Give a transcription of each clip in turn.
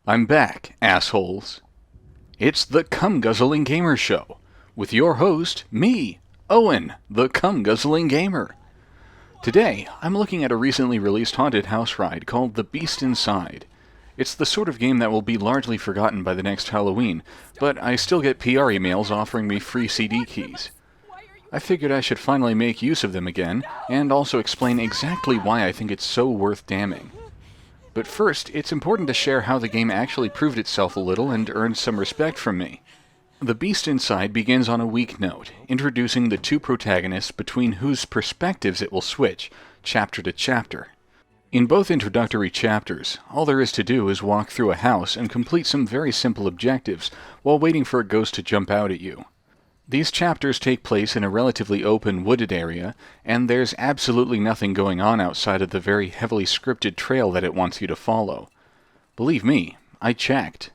I'm back, assholes. It's the Cum Guzzling Gamer Show, with your host, me, Owen, the Cum Guzzling Gamer. Today, I'm looking at a recently released haunted house ride called The Beast Inside. It's the sort of game that will be largely forgotten by the next Halloween, but I still get PR emails offering me free CD keys. I figured I should finally make use of them again, and also explain exactly why I think it's so worth damning. But first, it's important to share how the game actually proved itself a little and earned some respect from me. The Beast Inside begins on a weak note, introducing the two protagonists between whose perspectives it will switch, chapter to chapter. In both introductory chapters, all there is to do is walk through a house and complete some very simple objectives while waiting for a ghost to jump out at you. These chapters take place in a relatively open, wooded area, and there's absolutely nothing going on outside of the very heavily scripted trail that it wants you to follow. Believe me, I checked.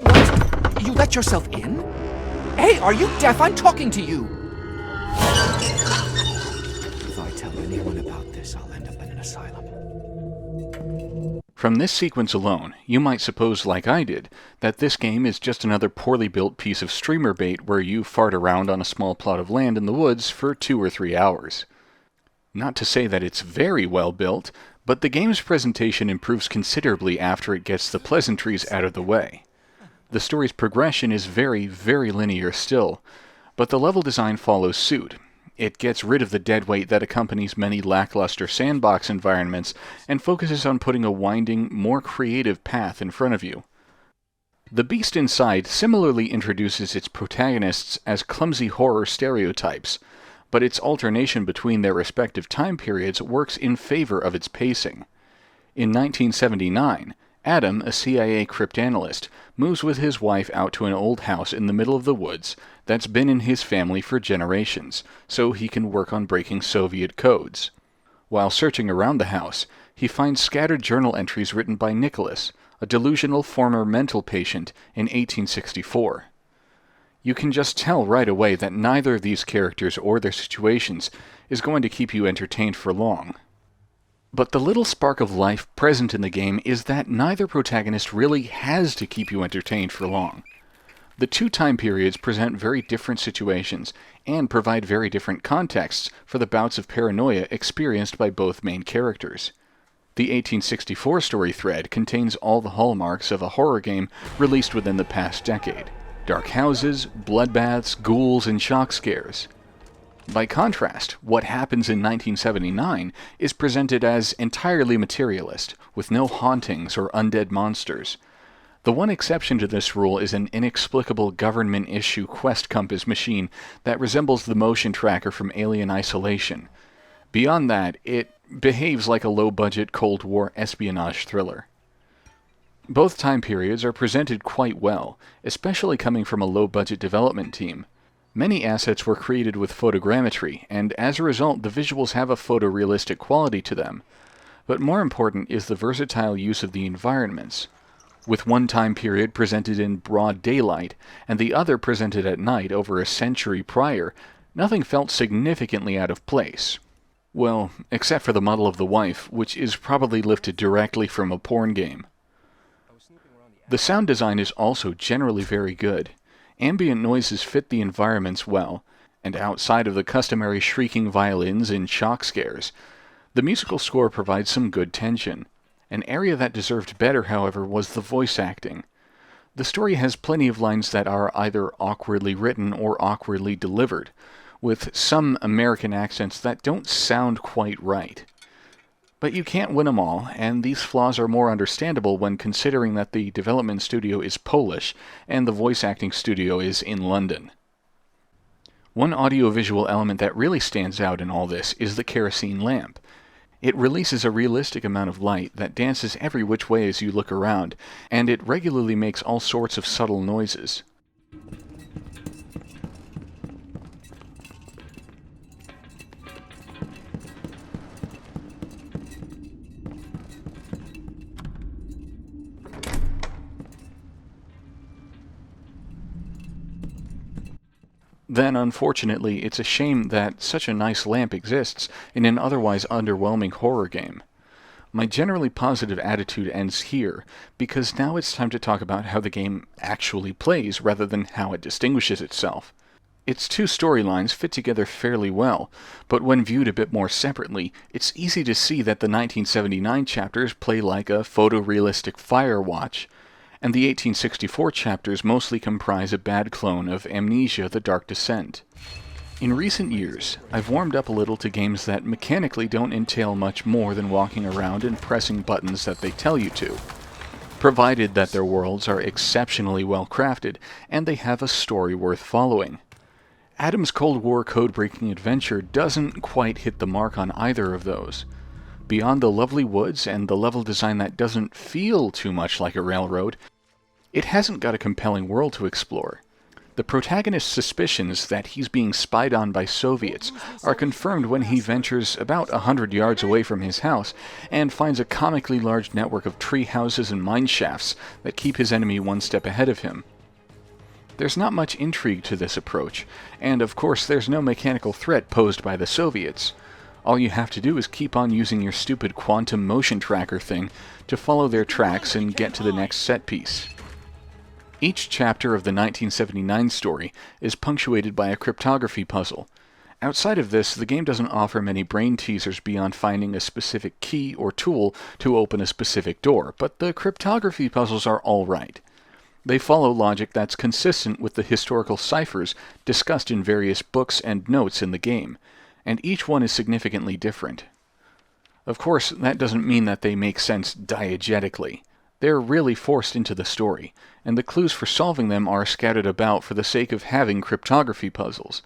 What? You let yourself in? Hey, are you deaf? I'm talking to you! If I tell anyone about this, I'll end up in an asylum. From this sequence alone, you might suppose, like I did, that this game is just another poorly built piece of streamer bait where you fart around on a small plot of land in the woods for 2 or 3 hours. Not to say that it's very well built, but the game's presentation improves considerably after it gets the pleasantries out of the way. The story's progression is very, very linear still, but the level design follows suit. It gets rid of the deadweight that accompanies many lackluster sandbox environments and focuses on putting a winding, more creative path in front of you. The Beast Inside similarly introduces its protagonists as clumsy horror stereotypes, but its alternation between their respective time periods works in favor of its pacing. In 1979, Adam, a CIA cryptanalyst, moves with his wife out to an old house in the middle of the woods that's been in his family for generations, so he can work on breaking Soviet codes. While searching around the house, he finds scattered journal entries written by Nicholas, a delusional former mental patient, in 1864. You can just tell right away that neither of these characters or their situations is going to keep you entertained for long. But the little spark of life present in the game is that neither protagonist really has to keep you entertained for long. The two time periods present very different situations and provide very different contexts for the bouts of paranoia experienced by both main characters. The 1864 story thread contains all the hallmarks of a horror game released within the past decade: dark houses, bloodbaths, ghouls, and shock scares. By contrast, what happens in 1979 is presented as entirely materialist, with no hauntings or undead monsters. The one exception to this rule is an inexplicable government-issue quest compass machine that resembles the motion tracker from Alien Isolation. Beyond that, it behaves like a low-budget Cold War espionage thriller. Both time periods are presented quite well, especially coming from a low-budget development team. Many assets were created with photogrammetry, and as a result the visuals have a photorealistic quality to them. But more important is the versatile use of the environments. With one time period presented in broad daylight, and the other presented at night over a century prior, nothing felt significantly out of place. Well, except for the model of the wife, which is probably lifted directly from a porn game. The sound design is also generally very good. Ambient noises fit the environments well, and outside of the customary shrieking violins and shock scares, the musical score provides some good tension. An area that deserved better, however, was the voice acting. The story has plenty of lines that are either awkwardly written or awkwardly delivered, with some American accents that don't sound quite right. But you can't win them all, and these flaws are more understandable when considering that the development studio is Polish and the voice acting studio is in London. One audiovisual element that really stands out in all this is the kerosene lamp. It releases a realistic amount of light that dances every which way as you look around, and it regularly makes all sorts of subtle noises. then unfortunately it's a shame that such a nice lamp exists in an otherwise underwhelming horror game. My generally positive attitude ends here, because now it's time to talk about how the game actually plays rather than how it distinguishes itself. Its two storylines fit together fairly well, but when viewed a bit more separately, it's easy to see that the 1979 chapters play like a photorealistic Firewatch, and the 1864 chapters mostly comprise a bad clone of Amnesia: The Dark Descent. In recent years, I've warmed up a little to games that mechanically don't entail much more than walking around and pressing buttons that they tell you to, provided that their worlds are exceptionally well crafted and they have a story worth following. Adam's Cold War code-breaking adventure doesn't quite hit the mark on either of those. Beyond the lovely woods and the level design that doesn't feel too much like a railroad, it hasn't got a compelling world to explore. The protagonist's suspicions that he's being spied on by Soviets are confirmed when he ventures about 100 yards away from his house and finds a comically large network of tree houses and mine shafts that keep his enemy one step ahead of him. There's not much intrigue to this approach, and of course there's no mechanical threat posed by the Soviets. All you have to do is keep on using your stupid quantum motion tracker thing to follow their tracks and get to the next set piece. Each chapter of the 1979 story is punctuated by a cryptography puzzle. Outside of this, the game doesn't offer many brain teasers beyond finding a specific key or tool to open a specific door, but the cryptography puzzles are alright. They follow logic that's consistent with the historical ciphers discussed in various books and notes in the game, and each one is significantly different. Of course, that doesn't mean that they make sense diegetically. They're really forced into the story, and the clues for solving them are scattered about for the sake of having cryptography puzzles.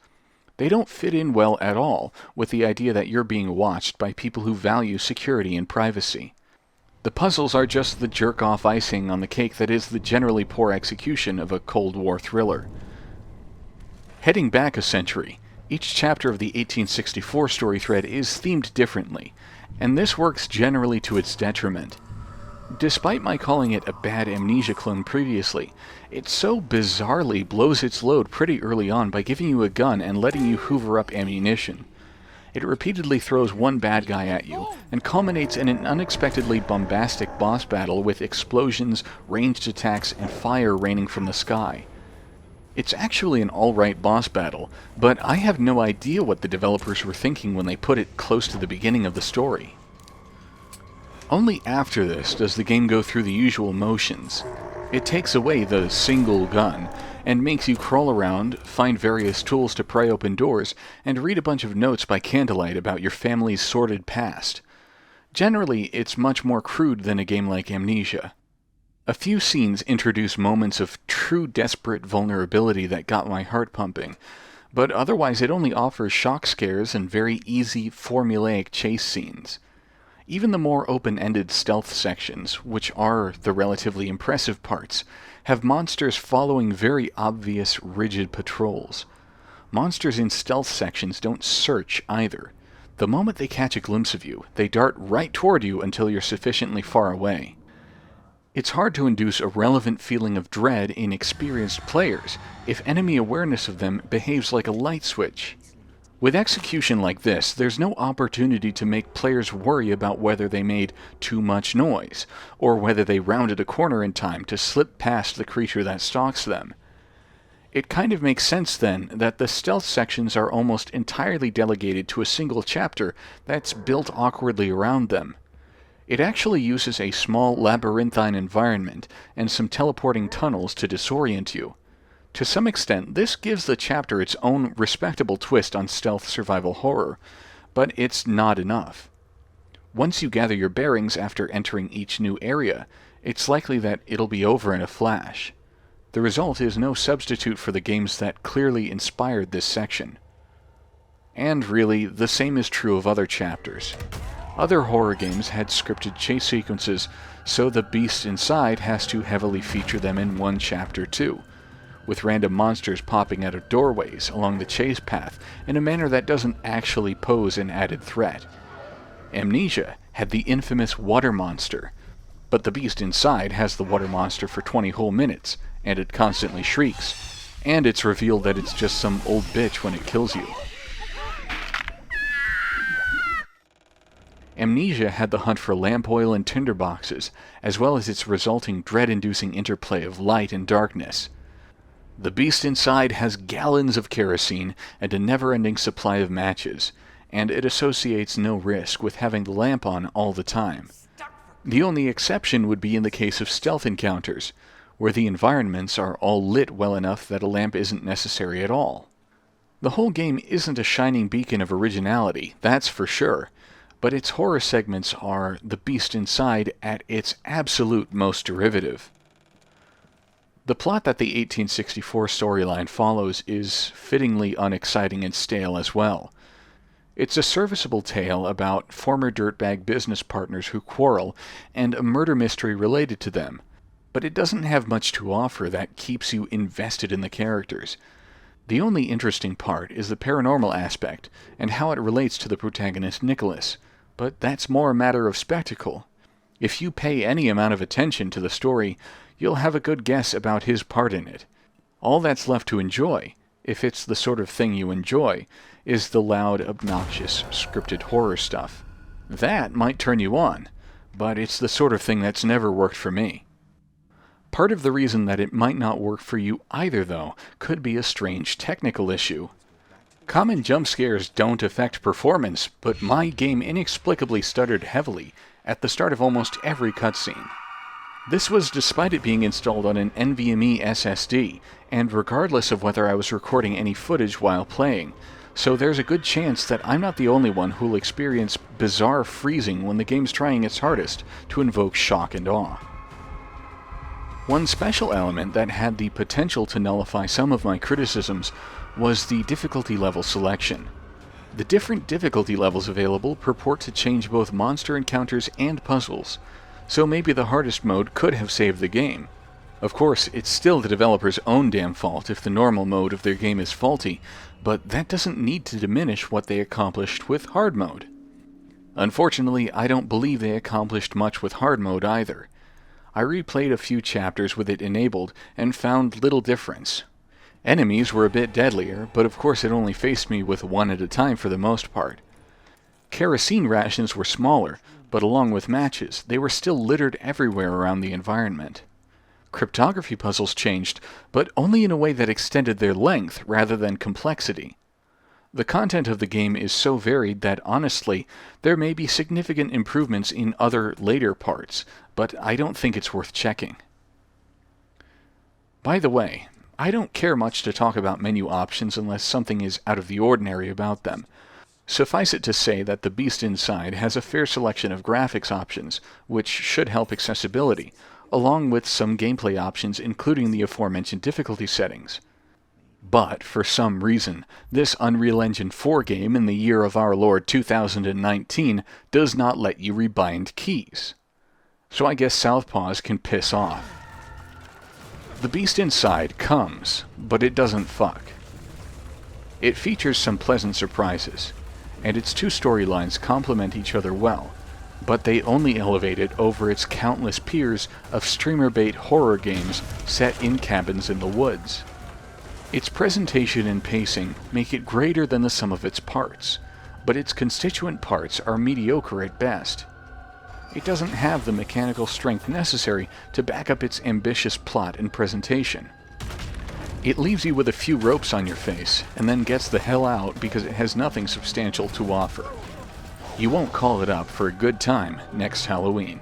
They don't fit in well at all with the idea that you're being watched by people who value security and privacy. The puzzles are just the jerk-off icing on the cake that is the generally poor execution of a Cold War thriller. Heading back a century, each chapter of the 1864 story thread is themed differently, and this works generally to its detriment. Despite my calling it a bad Amnesia clone previously, it so bizarrely blows its load pretty early on by giving you a gun and letting you hoover up ammunition. It repeatedly throws one bad guy at you, and culminates in an unexpectedly bombastic boss battle with explosions, ranged attacks, and fire raining from the sky. It's actually an alright boss battle, but I have no idea what the developers were thinking when they put it close to the beginning of the story. Only after this does the game go through the usual motions. It takes away the single gun, and makes you crawl around, find various tools to pry open doors, and read a bunch of notes by candlelight about your family's sordid past. Generally, it's much more crude than a game like Amnesia. A few scenes introduce moments of true desperate vulnerability that got my heart pumping, but otherwise it only offers shock scares and very easy, formulaic chase scenes. Even the more open-ended stealth sections, which are the relatively impressive parts, have monsters following very obvious, rigid patrols. Monsters in stealth sections don't search either. The moment they catch a glimpse of you, they dart right toward you until you're sufficiently far away. It's hard to induce a relevant feeling of dread in experienced players if enemy awareness of them behaves like a light switch. With execution like this, there's no opportunity to make players worry about whether they made too much noise, or whether they rounded a corner in time to slip past the creature that stalks them. It kind of makes sense then that the stealth sections are almost entirely delegated to a single chapter that's built awkwardly around them. It actually uses a small labyrinthine environment and some teleporting tunnels to disorient you. To some extent, this gives the chapter its own respectable twist on stealth survival horror, but it's not enough. Once you gather your bearings after entering each new area, it's likely that it'll be over in a flash. The result is no substitute for the games that clearly inspired this section. And really, the same is true of other chapters. Other horror games had scripted chase sequences, so the beast inside has to heavily feature them in one chapter too, with random monsters popping out of doorways along the chase path in a manner that doesn't actually pose an added threat. Amnesia had the infamous water monster, but the beast inside has the water monster for 20 whole minutes, and it constantly shrieks. and it's revealed that it's just some old bitch when it kills you. Amnesia had the hunt for lamp oil and tinderboxes, as well as its resulting dread-inducing interplay of light and darkness. The beast inside has gallons of kerosene and a never-ending supply of matches, and it associates no risk with having the lamp on all the time. The only exception would be in the case of stealth encounters, where the environments are all lit well enough that a lamp isn't necessary at all. The whole game isn't a shining beacon of originality, that's for sure, but its horror segments are the beast inside at its absolute most derivative. The plot that the 1864 storyline follows is fittingly unexciting and stale as well. It's a serviceable tale about former dirtbag business partners who quarrel and a murder mystery related to them, but it doesn't have much to offer that keeps you invested in the characters. The only interesting part is the paranormal aspect and how it relates to the protagonist Nicholas, but that's more a matter of spectacle. If you pay any amount of attention to the story, you'll have a good guess about his part in it. All that's left to enjoy, if it's the sort of thing you enjoy, is the loud, obnoxious, scripted horror stuff. That might turn you on, but it's the sort of thing that's never worked for me. Part of the reason that it might not work for you either, though, could be a strange technical issue. Common jump scares don't affect performance, but my game inexplicably stuttered heavily at the start of almost every cutscene. This was despite it being installed on an NVMe SSD, and regardless of whether I was recording any footage while playing, so there's a good chance that I'm not the only one who'll experience bizarre freezing when the game's trying its hardest to invoke shock and awe. One special element that had the potential to nullify some of my criticisms was the difficulty level selection. The different difficulty levels available purport to change both monster encounters and puzzles, so maybe the hardest mode could have saved the game. Of course, it's still the developer's own damn fault if the normal mode of their game is faulty, but that doesn't need to diminish what they accomplished with hard mode. Unfortunately, I don't believe they accomplished much with hard mode either. I replayed a few chapters with it enabled and found little difference. Enemies were a bit deadlier, but of course it only faced me with one at a time for the most part. Kerosene rations were smaller, but along with matches, they were still littered everywhere around the environment. Cryptography puzzles changed, but only in a way that extended their length rather than complexity. The content of the game is so varied that honestly, there may be significant improvements in other later parts, but I don't think it's worth checking. By the way, I don't care much to talk about menu options unless something is out of the ordinary about them. Suffice it to say that the beast inside has a fair selection of graphics options, which should help accessibility, along with some gameplay options including the aforementioned difficulty settings. But, for some reason, this Unreal Engine 4 game in the year of our Lord 2019 does not let you rebind keys. So I guess Southpaws can piss off. The beast inside comes, but it doesn't fuck. It features some pleasant surprises, and its two storylines complement each other well, but they only elevate it over its countless peers of streamer bait horror games set in cabins in the woods. Its presentation and pacing make it greater than the sum of its parts, but its constituent parts are mediocre at best. It doesn't have the mechanical strength necessary to back up its ambitious plot and presentation. It leaves you with a few ropes on your face, and then gets the hell out because it has nothing substantial to offer. You won't call it up for a good time next Halloween.